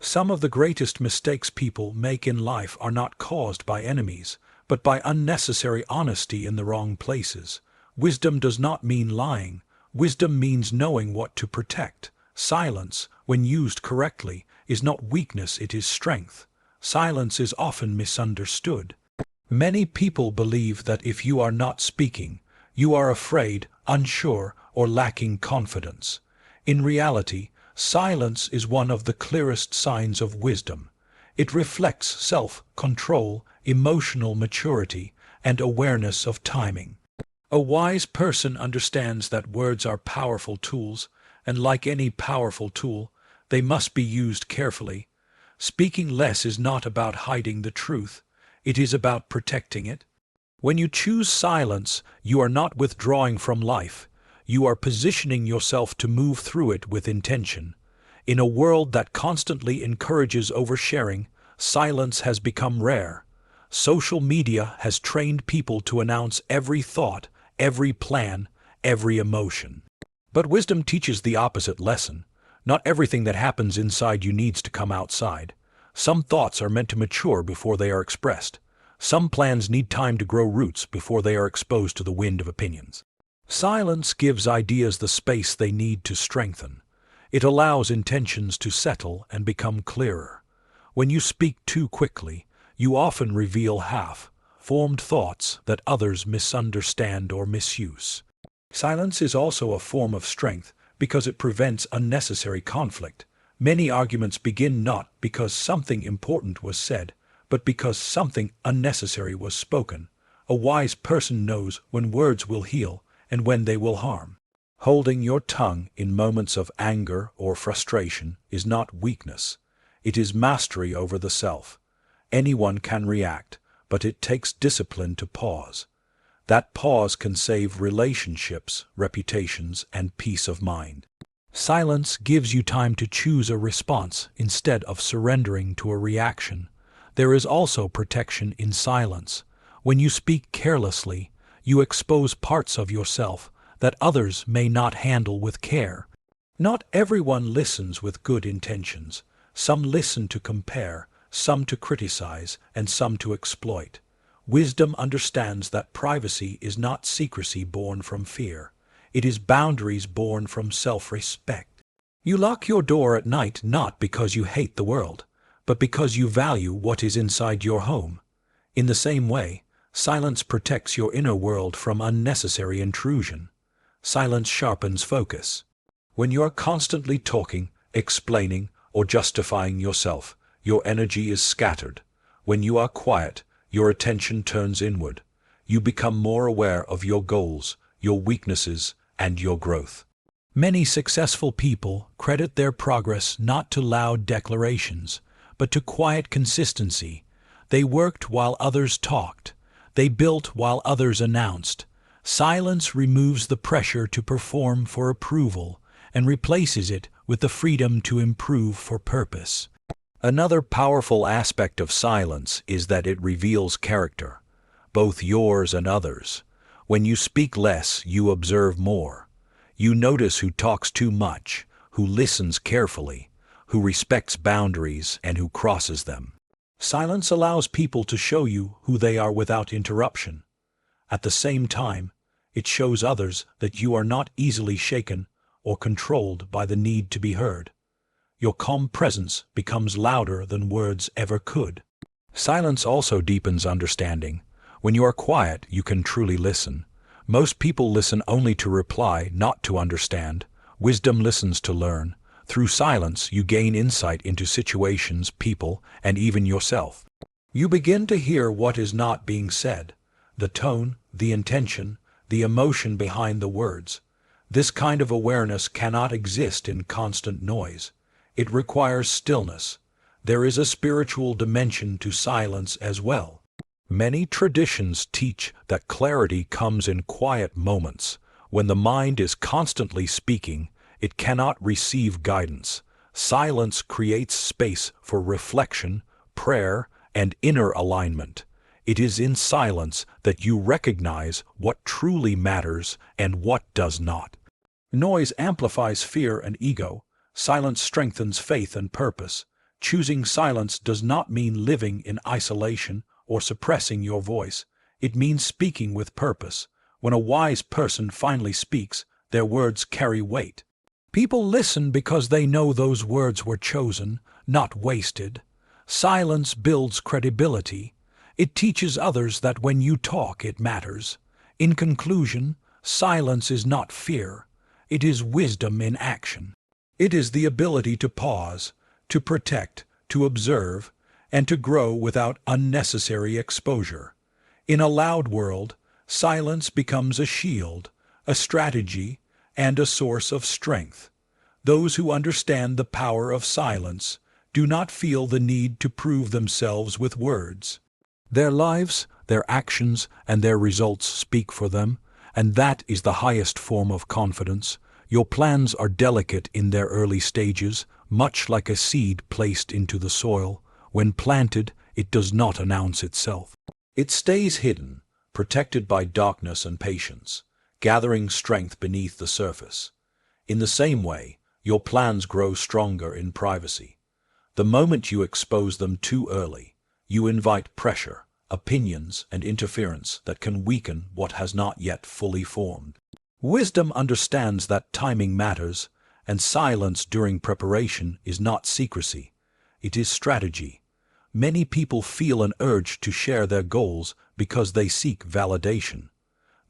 Some of the greatest mistakes people make in life are not caused by enemies, but by unnecessary honesty in the wrong places. Wisdom does not mean lying. Wisdom means knowing what to protect. Silence, when used correctly, is not weakness, it is strength. Silence is often misunderstood. Many people believe that if you are not speaking, you are afraid, unsure, or lacking confidence. In reality, silence is one of the clearest signs of wisdom. It reflects self-control, emotional maturity, and awareness of timing. A wise person understands that words are powerful tools, and like any powerful tool, they must be used carefully. Speaking less is not about hiding the truth, it is about protecting it. When you choose silence, you are not withdrawing from life, you are positioning yourself to move through it with intention. In a world that constantly encourages oversharing, silence has become rare. Social media has trained people to announce every thought, every plan, every emotion. But wisdom teaches the opposite lesson. Not everything that happens inside you needs to come outside. Some thoughts are meant to mature before they are expressed. Some plans need time to grow roots before they are exposed to the wind of opinions. Silence gives ideas the space they need to strengthen. It allows intentions to settle and become clearer. When you speak too quickly, you often reveal half-formed thoughts that others misunderstand or misuse. Silence is also a form of strength because it prevents unnecessary conflict. Many arguments begin not because something important was said, but because something unnecessary was spoken. A wise person knows when words will heal and when they will harm. Holding your tongue in moments of anger or frustration is not weakness. It is mastery over the self. Anyone can react, but it takes discipline to pause. That pause can save relationships, reputations, and peace of mind. Silence gives you time to choose a response instead of surrendering to a reaction. There is also protection in silence. When you speak carelessly, you expose parts of yourself that others may not handle with care. Not everyone listens with good intentions. Some listen to compare, some to criticize, and some to exploit. Wisdom understands that privacy is not secrecy born from fear. It is boundaries born from self-respect. You lock your door at night not because you hate the world, but because you value what is inside your home. In the same way, silence protects your inner world from unnecessary intrusion. Silence sharpens focus. When you are constantly talking, explaining, or justifying yourself, your energy is scattered. When you are quiet, your attention turns inward. You become more aware of your goals, your weaknesses, and your growth. Many successful people credit their progress not to loud declarations, but to quiet consistency. They worked while others talked. They built while others announced. Silence removes the pressure to perform for approval and replaces it with the freedom to improve for purpose. Another powerful aspect of silence is that it reveals character, both yours and others. When you speak less, you observe more. You notice who talks too much, who listens carefully, who respects boundaries, and who crosses them. Silence allows people to show you who they are without interruption. At the same time, it shows others that you are not easily shaken or controlled by the need to be heard. Your calm presence becomes louder than words ever could. Silence also deepens understanding. When you are quiet, you can truly listen. Most people listen only to reply, not to understand. Wisdom listens to learn. Through silence, you gain insight into situations, people, and even yourself. You begin to hear what is not being said, the tone, the intention, the emotion behind the words. This kind of awareness cannot exist in constant noise. It requires stillness. There is a spiritual dimension to silence as well. Many traditions teach that clarity comes in quiet moments. When the mind is constantly speaking, it cannot receive guidance. Silence creates space for reflection, prayer, and inner alignment. It is in silence that you recognize what truly matters and what does not. Noise amplifies fear and ego. Silence strengthens faith and purpose. Choosing silence does not mean living in isolation or suppressing your voice. It means speaking with purpose. When a wise person finally speaks, their words carry weight. People listen because they know those words were chosen, not wasted. Silence builds credibility. It teaches others that when you talk, it matters. In conclusion, silence is not fear. It is wisdom in action. It is the ability to pause, to protect, to observe, and to grow without unnecessary exposure. In a loud world, silence becomes a shield, a strategy, and a source of strength. Those who understand the power of silence do not feel the need to prove themselves with words. Their lives, their actions, and their results speak for them, and that is the highest form of confidence. Your plans are delicate in their early stages, much like a seed placed into the soil. When planted, it does not announce itself. It stays hidden, protected by darkness and patience, gathering strength beneath the surface. In the same way, your plans grow stronger in privacy. The moment you expose them too early, you invite pressure, opinions, and interference that can weaken what has not yet fully formed. Wisdom understands that timing matters, and silence during preparation is not secrecy. It is strategy. Many people feel an urge to share their goals because they seek validation.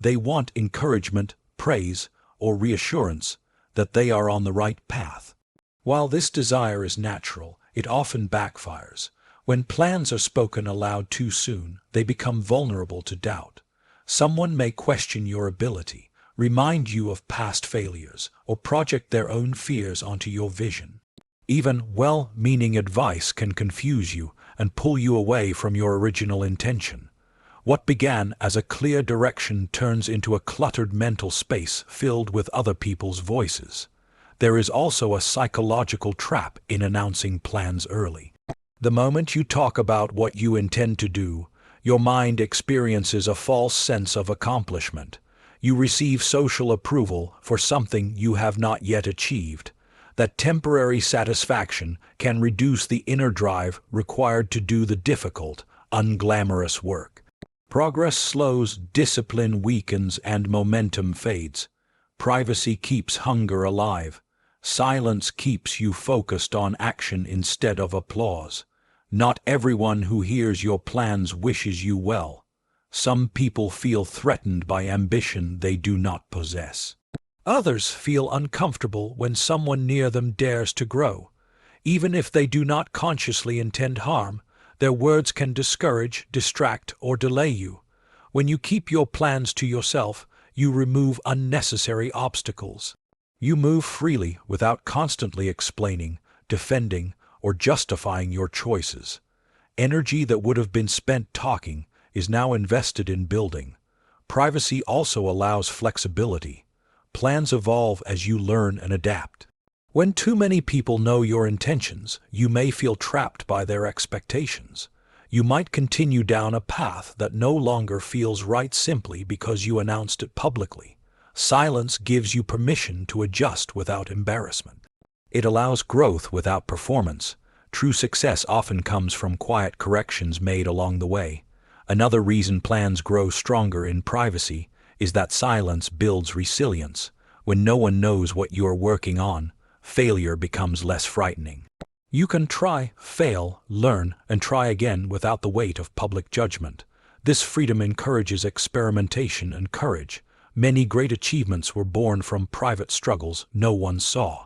They want encouragement, praise, or reassurance that they are on the right path. While this desire is natural, it often backfires. When plans are spoken aloud too soon, they become vulnerable to doubt. Someone may question your ability, remind you of past failures, or project their own fears onto your vision. Even well-meaning advice can confuse you and pull you away from your original intention. What began as a clear direction turns into a cluttered mental space filled with other people's voices. There is also a psychological trap in announcing plans early. The moment you talk about what you intend to do, your mind experiences a false sense of accomplishment. You receive social approval for something you have not yet achieved. That temporary satisfaction can reduce the inner drive required to do the difficult, unglamorous work. Progress slows, discipline weakens, and momentum fades. Privacy keeps hunger alive. Silence keeps you focused on action instead of applause. Not everyone who hears your plans wishes you well. Some people feel threatened by ambition they do not possess. Others feel uncomfortable when someone near them dares to grow. Even if they do not consciously intend harm, their words can discourage, distract, or delay you. When you keep your plans to yourself, you remove unnecessary obstacles. You move freely without constantly explaining, defending, or justifying your choices. Energy that would have been spent talking is now invested in building. Privacy also allows flexibility. Plans evolve as you learn and adapt. When too many people know your intentions, you may feel trapped by their expectations. You might continue down a path that no longer feels right simply because you announced it publicly. Silence gives you permission to adjust without embarrassment. It allows growth without performance. True success often comes from quiet corrections made along the way. Another reason plans grow stronger in privacy is that silence builds resilience. When no one knows what you are working on, failure becomes less frightening. You can try, fail, learn, and try again without the weight of public judgment. This freedom encourages experimentation and courage. Many great achievements were born from private struggles no one saw.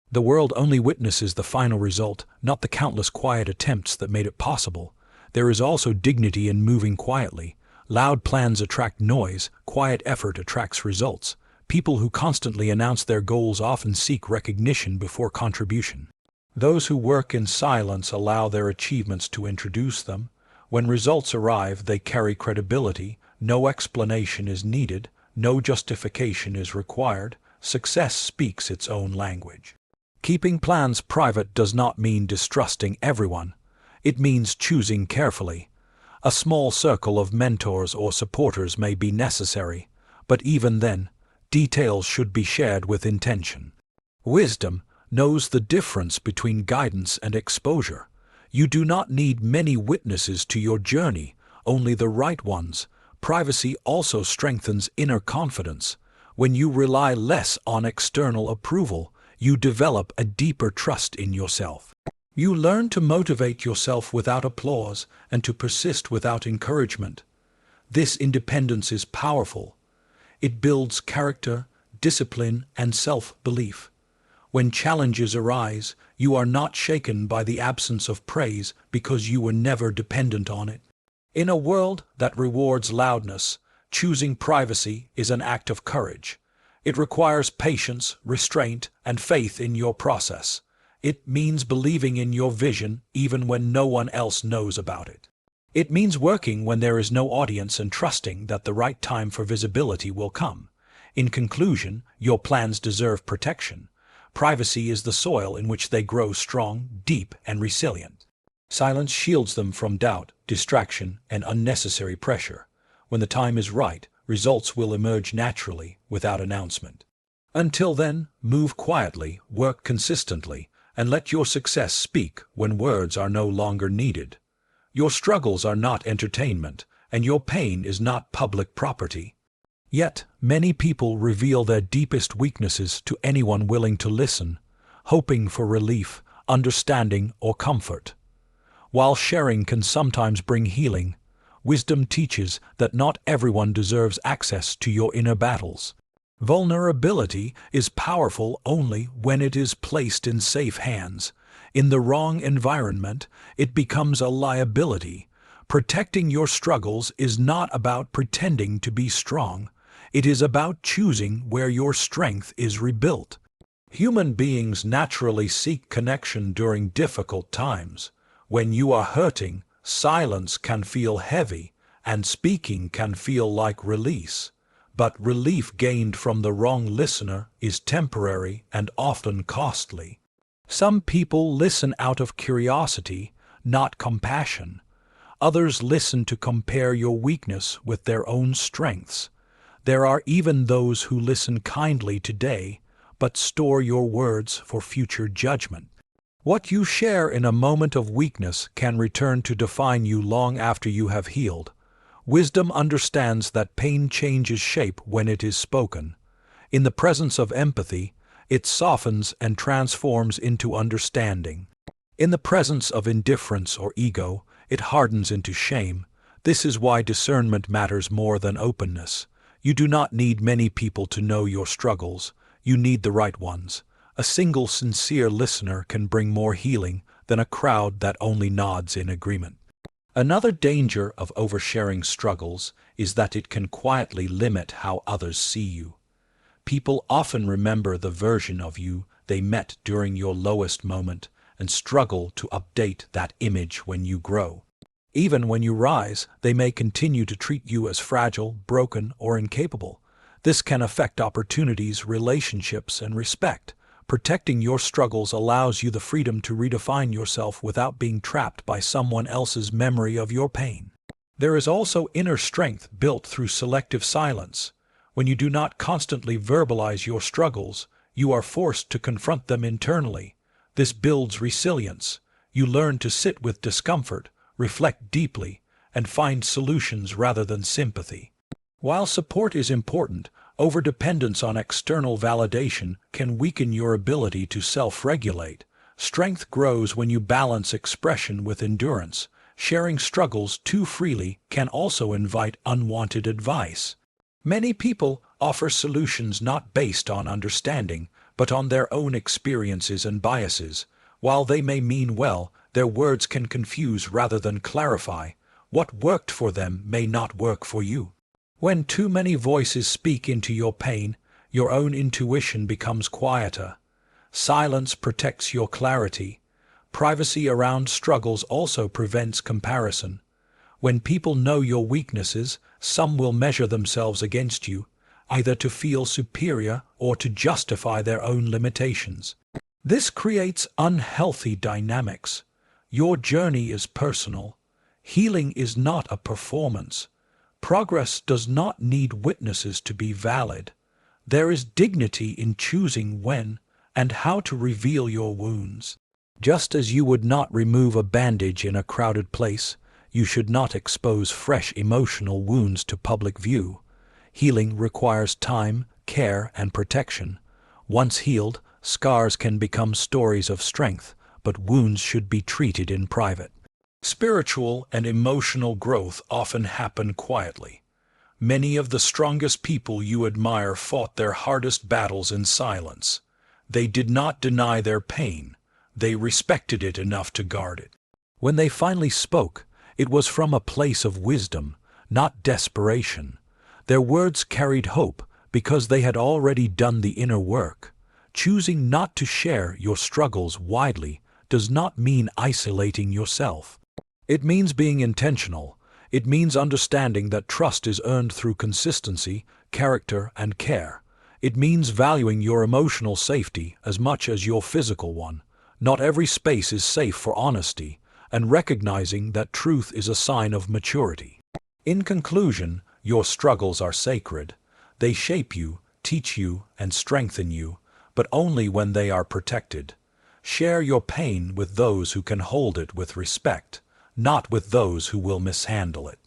The world only witnesses the final result, not the countless quiet attempts that made it possible. There is also dignity in moving quietly. Loud plans attract noise, quiet effort attracts results. People who constantly announce their goals often seek recognition before contribution. Those who work in silence allow their achievements to introduce them. When results arrive, they carry credibility. No explanation is needed. No justification is required. Success speaks its own language. Keeping plans private does not mean distrusting everyone. It means choosing carefully. A small circle of mentors or supporters may be necessary, but even then, details should be shared with intention. Wisdom, knows the difference between guidance and exposure. You do not need many witnesses to your journey, only the right ones. Privacy also strengthens inner confidence. When you rely less on external approval, you develop a deeper trust in yourself. You learn to motivate yourself without applause and to persist without encouragement. This independence is powerful. It builds character, discipline, and self-belief. When challenges arise, you are not shaken by the absence of praise because you were never dependent on it. In a world that rewards loudness, choosing privacy is an act of courage. It requires patience, restraint, and faith in your process. It means believing in your vision even when no one else knows about it. It means working when there is no audience and trusting that the right time for visibility will come. In conclusion, your plans deserve protection. Privacy is the soil in which they grow strong, deep, and resilient. Silence shields them from doubt, distraction, and unnecessary pressure. When the time is right, results will emerge naturally, without announcement. Until then, move quietly, work consistently, and let your success speak when words are no longer needed. Your struggles are not entertainment, and your pain is not public property. Yet, many people reveal their deepest weaknesses to anyone willing to listen, hoping for relief, understanding, or comfort. While sharing can sometimes bring healing, wisdom teaches that not everyone deserves access to your inner battles. Vulnerability is powerful only when it is placed in safe hands. In the wrong environment, it becomes a liability. Protecting your struggles is not about pretending to be strong. It is about choosing where your strength is rebuilt. Human beings naturally seek connection during difficult times. When you are hurting, silence can feel heavy, and speaking can feel like release. But relief gained from the wrong listener is temporary and often costly. Some people listen out of curiosity, not compassion. Others listen to compare your weakness with their own strengths. There are even those who listen kindly today, but store your words for future judgment. What you share in a moment of weakness can return to define you long after you have healed. Wisdom understands that pain changes shape when it is spoken. In the presence of empathy, it softens and transforms into understanding. In the presence of indifference or ego, it hardens into shame. This is why discernment matters more than openness. You do not need many people to know your struggles. You need the right ones. A single sincere listener can bring more healing than a crowd that only nods in agreement. Another danger of oversharing struggles is that it can quietly limit how others see you. People often remember the version of you they met during your lowest moment and struggle to update that image when you grow. Even when you rise, they may continue to treat you as fragile, broken, or incapable. This can affect opportunities, relationships, and respect. Protecting your struggles allows you the freedom to redefine yourself without being trapped by someone else's memory of your pain. There is also inner strength built through selective silence. When you do not constantly verbalize your struggles, you are forced to confront them internally. This builds resilience. You learn to sit with discomfort, reflect deeply, and find solutions rather than sympathy. While support is important, overdependence on external validation can weaken your ability to self-regulate. Strength grows when you balance expression with endurance. Sharing struggles too freely can also invite unwanted advice. Many people offer solutions not based on understanding, but on their own experiences and biases. While they may mean well, their words can confuse rather than clarify. What worked for them may not work for you. When too many voices speak into your pain, your own intuition becomes quieter. Silence protects your clarity. Privacy around struggles also prevents comparison. When people know your weaknesses, some will measure themselves against you, either to feel superior or to justify their own limitations. This creates unhealthy dynamics. Your journey is personal. Healing is not a performance. Progress does not need witnesses to be valid. There is dignity in choosing when and how to reveal your wounds. Just as you would not remove a bandage in a crowded place, you should not expose fresh emotional wounds to public view. Healing requires time, care, and protection. Once healed, scars can become stories of strength, but wounds should be treated in private. Spiritual and emotional growth often happen quietly. Many of the strongest people you admire fought their hardest battles in silence. They did not deny their pain. They respected it enough to guard it. When they finally spoke, it was from a place of wisdom, not desperation. Their words carried hope because they had already done the inner work. Choosing not to share your struggles widely does not mean isolating yourself. It means being intentional. It means understanding that trust is earned through consistency, character, and care. It means valuing your emotional safety as much as your physical one. Not every space is safe for honesty, and recognizing that truth is a sign of maturity. In conclusion, your struggles are sacred. They shape you, teach you, and strengthen you, but only when they are protected. Share your pain with those who can hold it with respect, not with those who will mishandle it.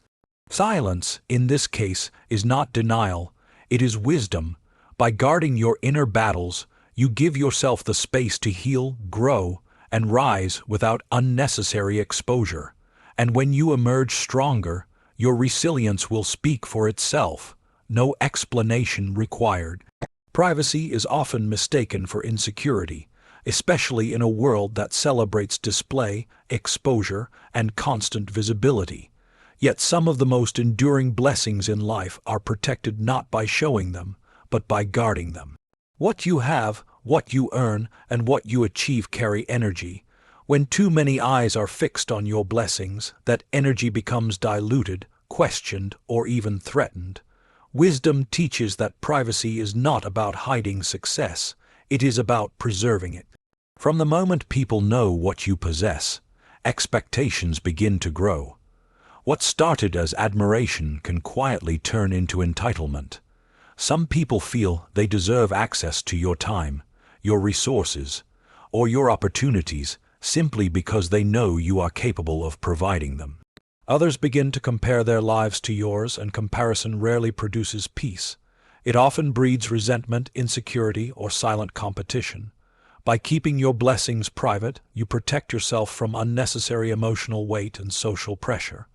Silence, in this case, is not denial, it is wisdom. By guarding your inner battles, you give yourself the space to heal, grow, and rise without unnecessary exposure. And when you emerge stronger, your resilience will speak for itself. No explanation required. Privacy is often mistaken for insecurity, especially in a world that celebrates display, exposure, and constant visibility. Yet some of the most enduring blessings in life are protected not by showing them, but by guarding them. What you have, what you earn, and what you achieve carry energy. When too many eyes are fixed on your blessings, that energy becomes diluted, questioned, or even threatened. Wisdom teaches that privacy is not about hiding success, it is about preserving it. From the moment people know what you possess, expectations begin to grow. What started as admiration can quietly turn into entitlement. Some people feel they deserve access to your time, your resources, or your opportunities simply because they know you are capable of providing them. Others begin to compare their lives to yours, and comparison rarely produces peace. It often breeds resentment, insecurity, or silent competition. By keeping your blessings private, you protect yourself from unnecessary emotional weight and social pressure.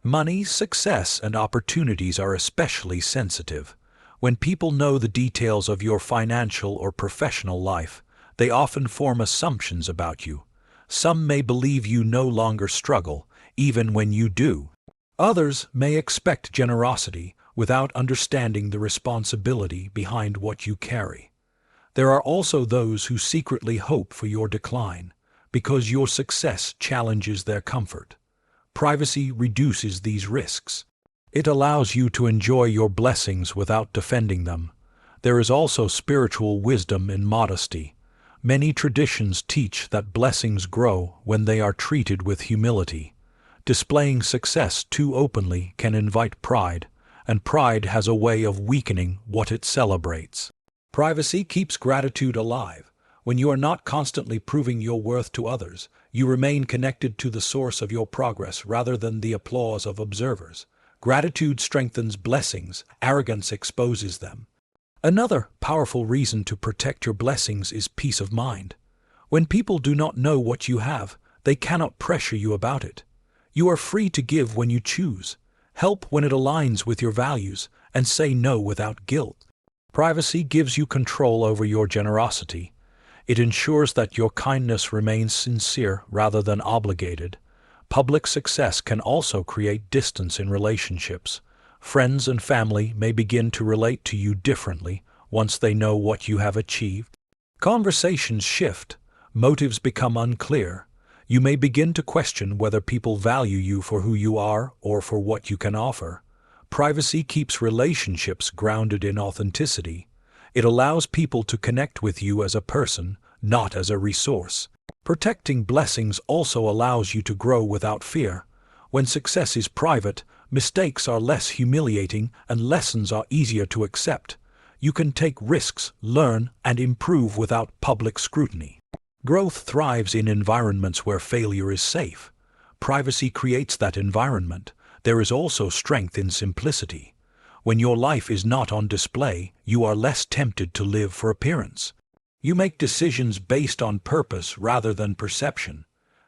Money, success, and opportunities are especially sensitive. When people know the details of your financial or professional life, they often form assumptions about you. Some may believe you no longer struggle, even when you do. Others may expect generosity without understanding the responsibility behind what you carry. There are also those who secretly hope for your decline, because your success challenges their comfort. Privacy reduces these risks. It allows you to enjoy your blessings without defending them. There is also spiritual wisdom in modesty. Many traditions teach that blessings grow when they are treated with humility. Displaying success too openly can invite pride, and pride has a way of weakening what it celebrates. Privacy keeps gratitude alive. When you are not constantly proving your worth to others, you remain connected to the source of your progress rather than the applause of observers. Gratitude strengthens blessings, arrogance exposes them. Another powerful reason to protect your blessings is peace of mind. When people do not know what you have, they cannot pressure you about it. You are free to give when you choose, help when it aligns with your values, and say no without guilt. Privacy gives you control over your generosity. It ensures that your kindness remains sincere rather than obligated. Public success can also create distance in relationships. Friends and family may begin to relate to you differently once they know what you have achieved. Conversations shift, motives become unclear. You may begin to question whether people value you for who you are or for what you can offer. Privacy keeps relationships grounded in authenticity. It allows people to connect with you as a person, not as a resource. Protecting blessings also allows you to grow without fear. When success is private, mistakes are less humiliating and lessons are easier to accept. You can take risks, learn, and improve without public scrutiny. Growth thrives in environments where failure is safe. Privacy creates that environment. There is also strength in simplicity. When your life is not on display, you are less tempted to live for appearance. You make decisions based on purpose rather than perception.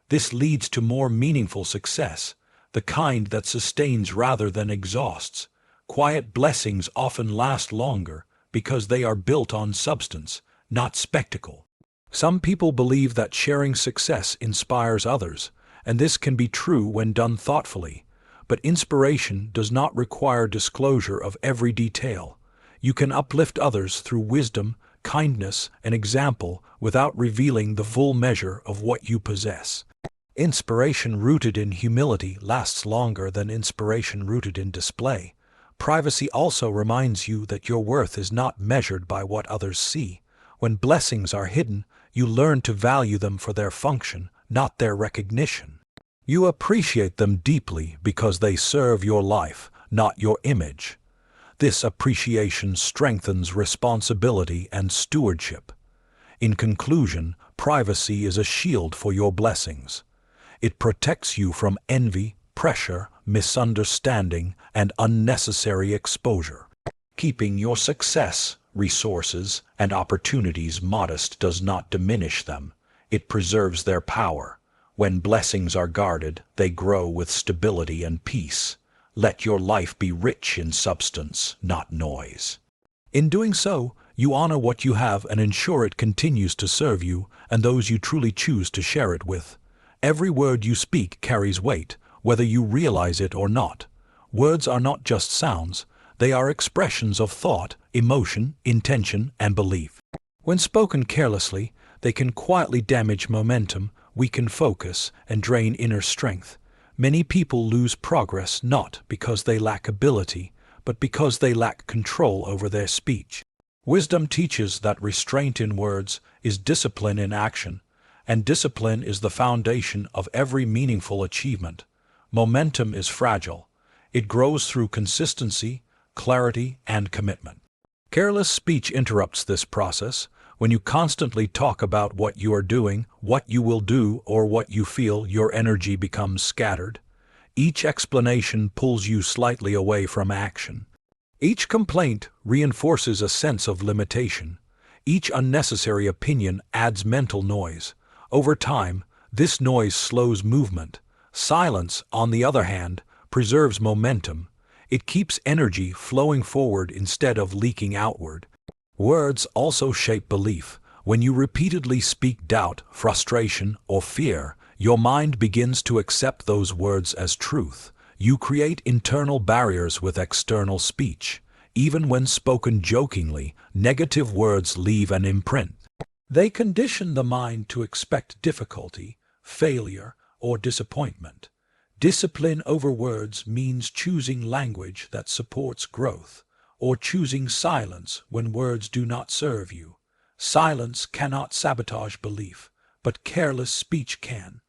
This leads to more meaningful success, the kind that sustains rather than exhausts. Quiet blessings often last longer because they are built on substance, not spectacle. Some people believe that sharing success inspires others, and this can be true when done thoughtfully. But inspiration does not require disclosure of every detail. You can uplift others through wisdom, kindness, and example without revealing the full measure of what you possess. Inspiration rooted in humility lasts longer than inspiration rooted in display. Privacy also reminds you that your worth is not measured by what others see. When blessings are hidden, you learn to value them for their function, not their recognition. You appreciate them deeply because they serve your life, not your image. This appreciation strengthens responsibility and stewardship. In conclusion, privacy is a shield for your blessings. It protects you from envy, pressure, misunderstanding, and unnecessary exposure. Keeping your success, resources, and opportunities modest does not diminish them. It preserves their power. When blessings are guarded, they grow with stability and peace. Let your life be rich in substance, not noise. In doing so, you honor what you have and ensure it continues to serve you and those you truly choose to share it with. Every word you speak carries weight, whether you realize it or not. Words are not just sounds, they are expressions of thought, emotion, intention, and belief. When spoken carelessly, they can quietly damage momentum, weaken focus, and drain inner strength. Many people lose progress not because they lack ability, but because they lack control over their speech. Wisdom teaches that restraint in words is discipline in action, and discipline is the foundation of every meaningful achievement. Momentum is fragile. It grows through consistency, clarity, and commitment. Careless speech interrupts this process. When you constantly talk about what you are doing, what you will do, or what you feel, your energy becomes scattered. Each explanation pulls you slightly away from action. Each complaint reinforces a sense of limitation. Each unnecessary opinion adds mental noise. Over time, this noise slows movement. Silence, on the other hand, preserves momentum. It keeps energy flowing forward instead of leaking outward. Words also shape belief. When you repeatedly speak doubt, frustration, or fear, your mind begins to accept those words as truth. You create internal barriers with external speech. Even when spoken jokingly, negative words leave an imprint. They condition the mind to expect difficulty, failure, or disappointment. Discipline over words means choosing language that supports growth, or choosing silence when words do not serve you. Silence cannot sabotage belief, but careless speech can.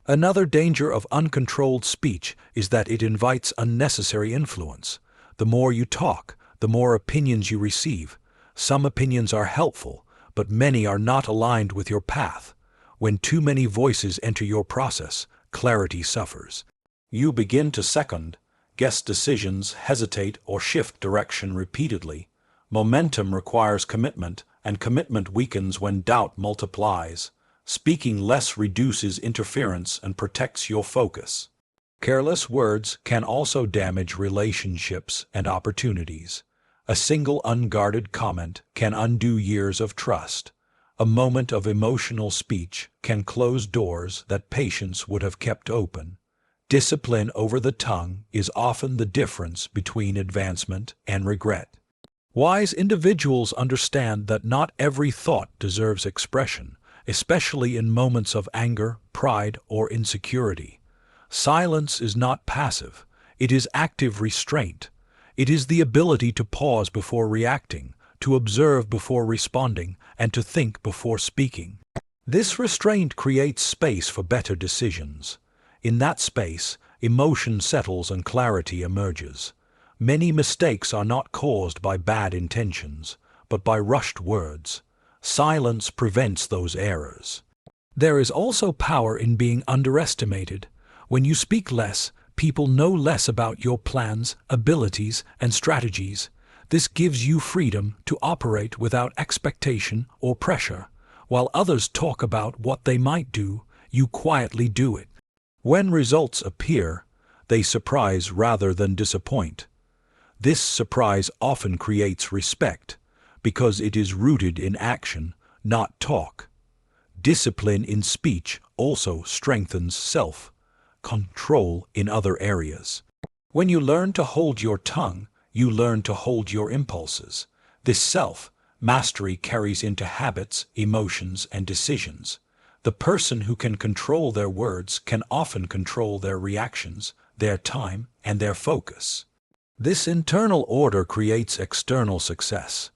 Another danger of uncontrolled speech is that it invites unnecessary influence. The more you talk, the more opinions you receive. Some opinions are helpful, but many are not aligned with your path. When too many voices enter your process, clarity suffers. You begin to second, guess decisions, hesitate, or shift direction repeatedly. Momentum requires commitment, and commitment weakens when doubt multiplies. Speaking less reduces interference and protects your focus. Careless words can also damage relationships and opportunities. A single unguarded comment can undo years of trust. A moment of emotional speech can close doors that patience would have kept open. Discipline over the tongue is often the difference between advancement and regret. Wise individuals understand that not every thought deserves expression, especially in moments of anger, pride, or insecurity. Silence is not passive, it is active restraint. It is the ability to pause before reacting, to observe before responding, and to think before speaking. This restraint creates space for better decisions. In that space, emotion settles and clarity emerges. Many mistakes are not caused by bad intentions, but by rushed words. Silence prevents those errors. There is also power in being underestimated. When you speak less, people know less about your plans, abilities, and strategies. This gives you freedom to operate without expectation or pressure. While others talk about what they might do, you quietly do it. When results appear, they surprise rather than disappoint. This surprise often creates respect, because it is rooted in action, not talk. Discipline in speech also strengthens self-control in other areas. When you learn to hold your tongue, you learn to hold your impulses. This self-mastery carries into habits, emotions, and decisions. The person who can control their words can often control their reactions, their time, and their focus. This internal order creates external success.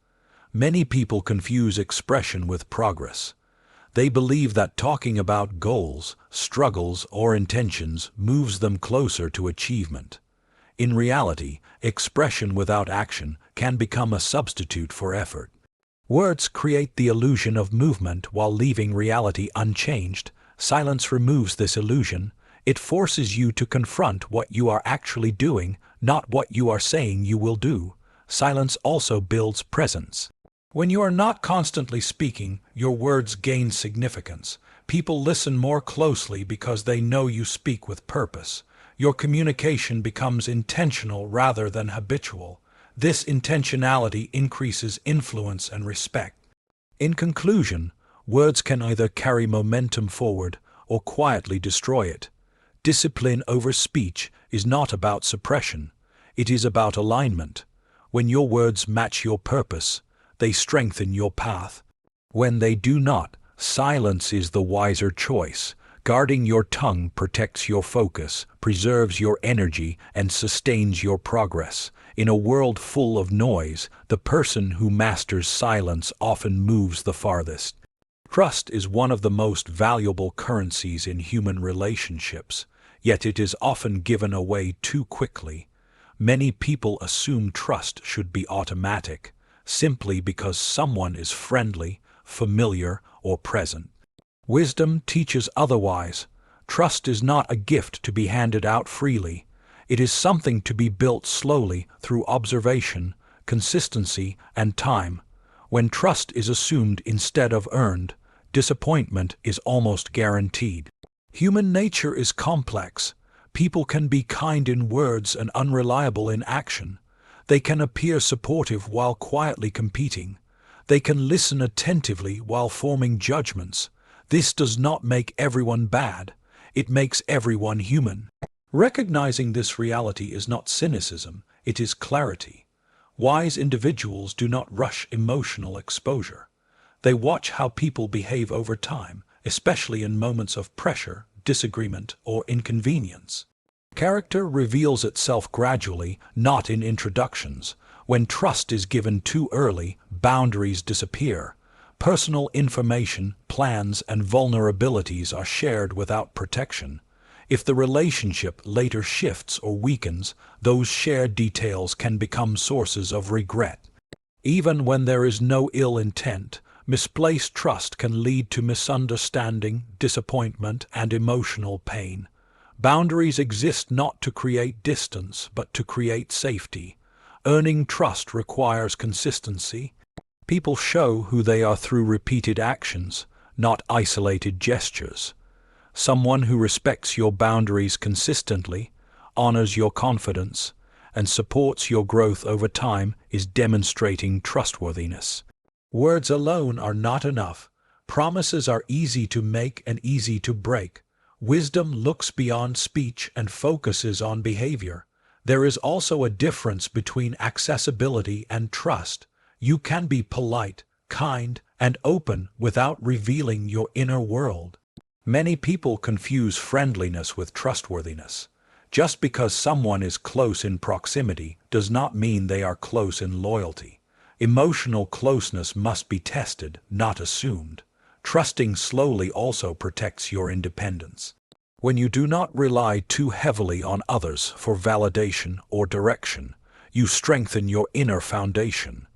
Many people confuse expression with progress. They believe that talking about goals, struggles, or intentions moves them closer to achievement. In reality, expression without action can become a substitute for effort. Words create the illusion of movement while leaving reality unchanged. Silence removes this illusion. It forces you to confront what you are actually doing, not what you are saying you will do. Silence also builds presence. When you are not constantly speaking, your words gain significance. People listen more closely because they know you speak with purpose. Your communication becomes intentional rather than habitual. This intentionality increases influence and respect. In conclusion, words can either carry momentum forward or quietly destroy it. Discipline over speech is not about suppression. It is about alignment. When your words match your purpose, they strengthen your path. When they do not, silence is the wiser choice. Guarding your tongue protects your focus, preserves your energy, and sustains your progress. In a world full of noise, the person who masters silence often moves the farthest. Trust is one of the most valuable currencies in human relationships, yet it is often given away too quickly. Many people assume trust should be automatic, simply because someone is friendly, familiar, or present. Wisdom teaches otherwise. Trust is not a gift to be handed out freely. It is something to be built slowly through observation, consistency, and time. When trust is assumed instead of earned, disappointment is almost guaranteed. Human nature is complex. People can be kind in words and unreliable in action. They can appear supportive while quietly competing. They can listen attentively while forming judgments. This does not make everyone bad. It makes everyone human. Recognizing this reality is not cynicism, it is clarity. Wise individuals do not rush emotional exposure. They watch how people behave over time, especially in moments of pressure, disagreement, or inconvenience. Character reveals itself gradually, not in introductions. When trust is given too early, boundaries disappear. Personal information, plans, and vulnerabilities are shared without protection. If the relationship later shifts or weakens, those shared details can become sources of regret. Even when there is no ill intent, misplaced trust can lead to misunderstanding, disappointment, and emotional pain. Boundaries exist not to create distance, but to create safety. Earning trust requires consistency. People show who they are through repeated actions, not isolated gestures. Someone who respects your boundaries consistently, honors your confidence, and supports your growth over time is demonstrating trustworthiness. Words alone are not enough. Promises are easy to make and easy to break. Wisdom looks beyond speech and focuses on behavior. There is also a difference between accessibility and trust. You can be polite, kind, and open without revealing your inner world. Many people confuse friendliness with trustworthiness. Just because someone is close in proximity does not mean they are close in loyalty. Emotional closeness must be tested, not assumed. Trusting slowly also protects your independence. When you do not rely too heavily on others for validation or direction, you strengthen your inner foundation.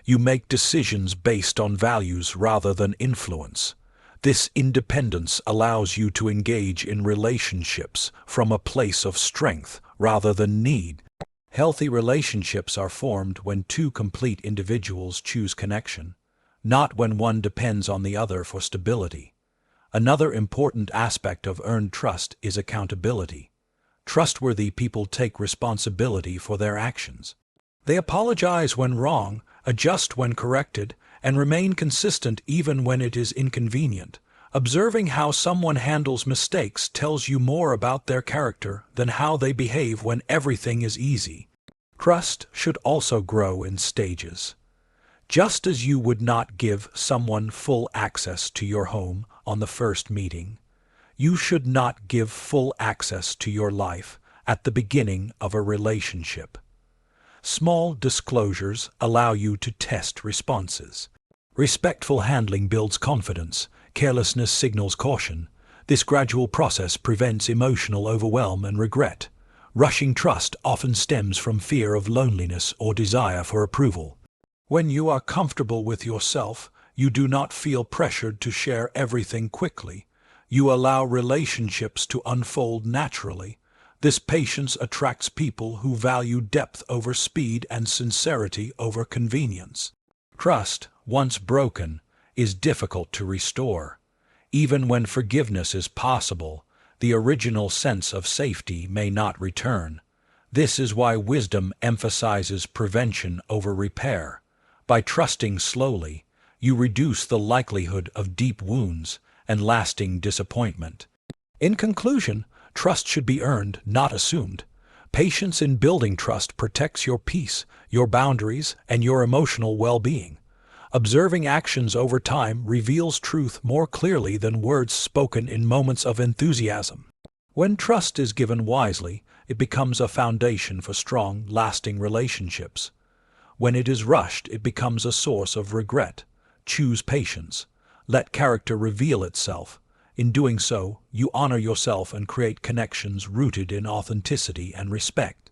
You make decisions based on values rather than influence. This independence allows you to engage in relationships from a place of strength rather than need. Healthy relationships are formed when two complete individuals choose connection, not when one depends on the other for stability. Another important aspect of earned trust is accountability. Trustworthy people take responsibility for their actions. They apologize when wrong, adjust when corrected, and remain consistent even when it is inconvenient. Observing how someone handles mistakes tells you more about their character than how they behave when everything is easy. Trust should also grow in stages. Just as you would not give someone full access to your home on the first meeting, you should not give full access to your life at the beginning of a relationship. Small disclosures allow you to test responses. Respectful handling builds confidence. Carelessness signals caution. This gradual process prevents emotional overwhelm and regret. Rushing trust often stems from fear of loneliness or desire for approval. When you are comfortable with yourself, you do not feel pressured to share everything quickly. You allow relationships to unfold naturally. This patience attracts people who value depth over speed and sincerity over convenience. Trust, once broken, is difficult to restore. Even when forgiveness is possible, the original sense of safety may not return. This is why wisdom emphasizes prevention over repair. By trusting slowly, you reduce the likelihood of deep wounds and lasting disappointment. In conclusion, trust should be earned, not assumed. Patience in building trust protects your peace, your boundaries, and your emotional well-being. Observing actions over time reveals truth more clearly than words spoken in moments of enthusiasm. When trust is given wisely, it becomes a foundation for strong, lasting relationships. When it is rushed, it becomes a source of regret. Choose patience. Let character reveal itself. In doing so, you honor yourself and create connections rooted in authenticity and respect.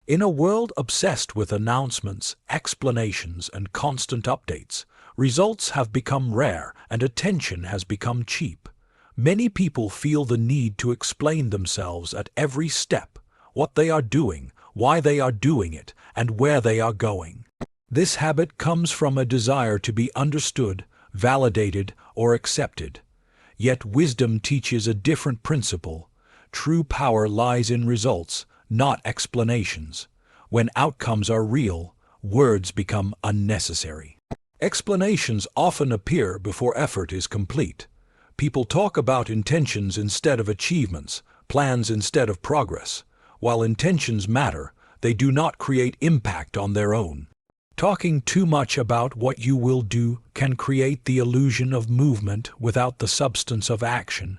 In a world obsessed with announcements, explanations, and constant updates, results have become rare and attention has become cheap. Many people feel the need to explain themselves at every step, what they are doing, why they are doing it, and where they are going. This habit comes from a desire to be understood, validated, or accepted. Yet wisdom teaches a different principle. True power lies in results, not explanations. When outcomes are real, words become unnecessary. Explanations often appear before effort is complete. People talk about intentions instead of achievements, plans instead of progress. While intentions matter, they do not create impact on their own. Talking too much about what you will do can create the illusion of movement without the substance of action.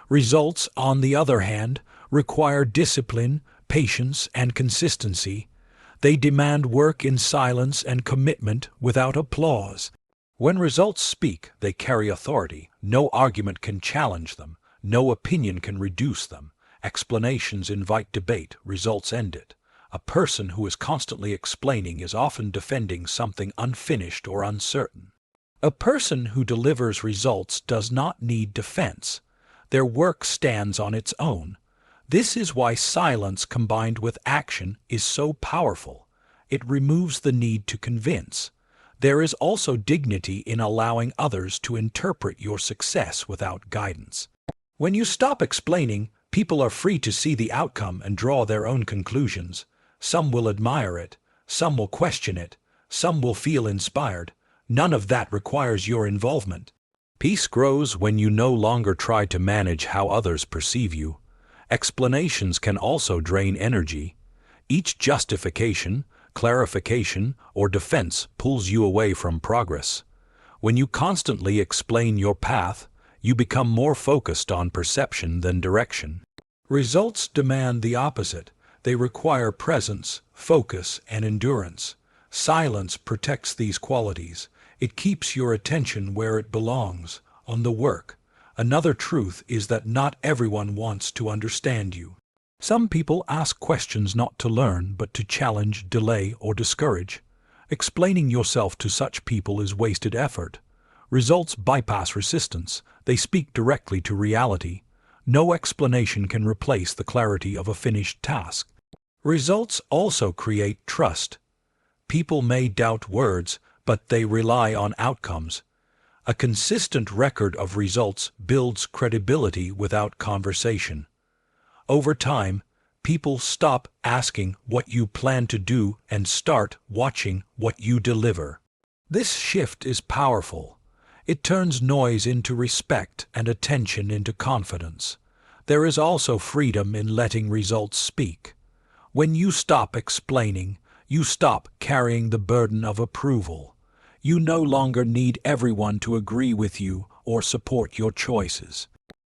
Results, on the other hand, require discipline, patience, and consistency. They demand work in silence and commitment without applause. When results speak, they carry authority. No argument can challenge them. No opinion can reduce them. Explanations invite debate. Results end it. A person who is constantly explaining is often defending something unfinished or uncertain. A person who delivers results does not need defense. Their work stands on its own. This is why silence combined with action is so powerful. It removes the need to convince. There is also dignity in allowing others to interpret your success without guidance. When you stop explaining, people are free to see the outcome and draw their own conclusions. Some will admire it, some will question it, some will feel inspired. None of that requires your involvement. Peace grows when you no longer try to manage how others perceive you. Explanations can also drain energy. Each justification, clarification, or defense pulls you away from progress. When you constantly explain your path, you become more focused on perception than direction. Results demand the opposite. They require presence, focus, and endurance. Silence protects these qualities. It keeps your attention where it belongs, on the work. Another truth is that not everyone wants to understand you. Some people ask questions not to learn, but to challenge, delay, or discourage. Explaining yourself to such people is wasted effort. Results bypass resistance. They speak directly to reality. No explanation can replace the clarity of a finished task. Results also create trust. People may doubt words, but they rely on outcomes. A consistent record of results builds credibility without conversation. Over time, people stop asking what you plan to do and start watching what you deliver. This shift is powerful. It turns noise into respect and attention into confidence. There is also freedom in letting results speak. When you stop explaining, you stop carrying the burden of approval. You no longer need everyone to agree with you or support your choices.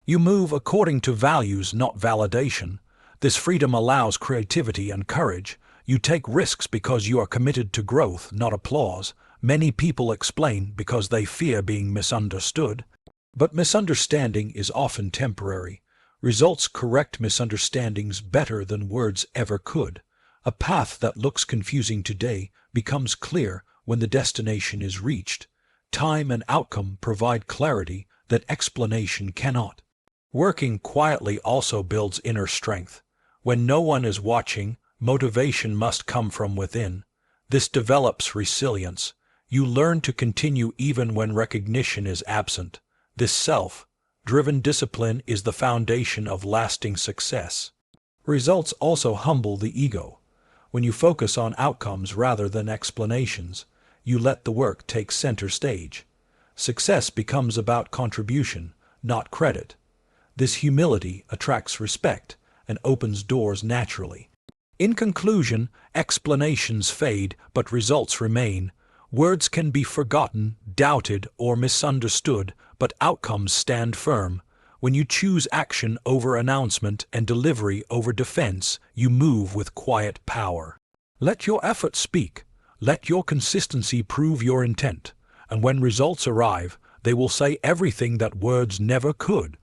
You move according to values, not validation. This freedom allows creativity and courage. You take risks because you are committed to growth, not applause. Many people explain because they fear being misunderstood. But misunderstanding is often temporary. Results correct misunderstandings better than words ever could. A path that looks confusing today becomes clear when the destination is reached. Time and outcome provide clarity that explanation cannot. Working quietly also builds inner strength. When no one is watching, motivation must come from within. This develops resilience. You learn to continue even when recognition is absent. This self-driven discipline is the foundation of lasting success. Results also humble the ego. When you focus on outcomes rather than explanations, you let the work take center stage. Success becomes about contribution, not credit. This humility attracts respect and opens doors naturally. In conclusion, explanations fade, but results remain. Words can be forgotten, doubted, or misunderstood, but outcomes stand firm. When you choose action over announcement and delivery over defense, you move with quiet power. Let your effort speak. Let your consistency prove your intent. And when results arrive, they will say everything that words never could.